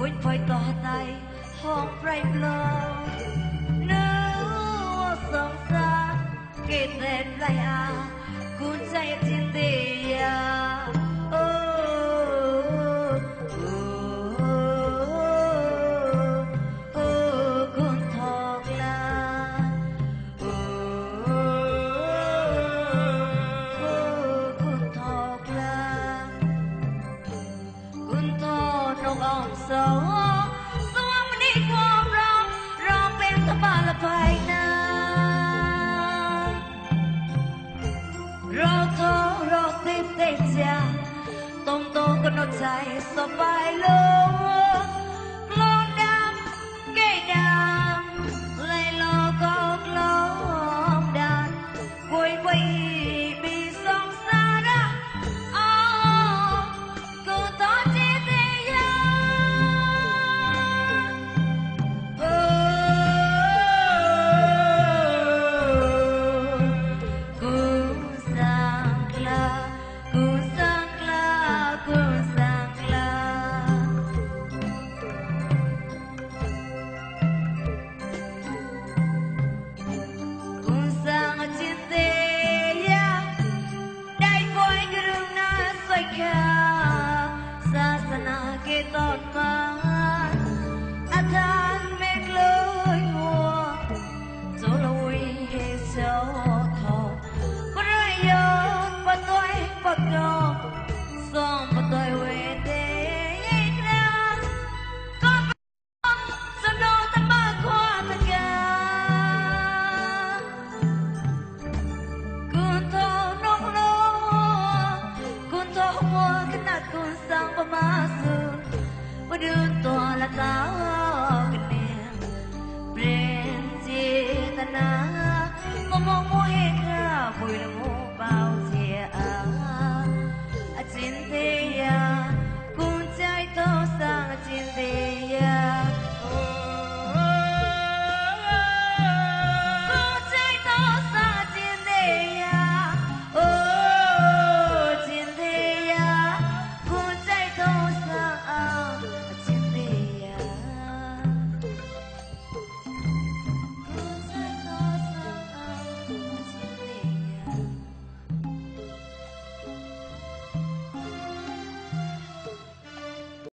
Quýt phơi tỏ tay hông pray blow Nếu sống xa Kết đẹp lại à Cuốn chạy trên địa à Cuốn thọc là Cuốn thọc là Cuốn thọc nông ông sâu Nó chạy sập vai lô lon đam cây đam lấy lo có lom đàn quay quay bị sóng xa đó cứ to chết đi ya cứ sang la cứ sang la cứ Đưa tòa là tao cái niềm Bên chia ta ná Có mong mua hết ra vui là mua bao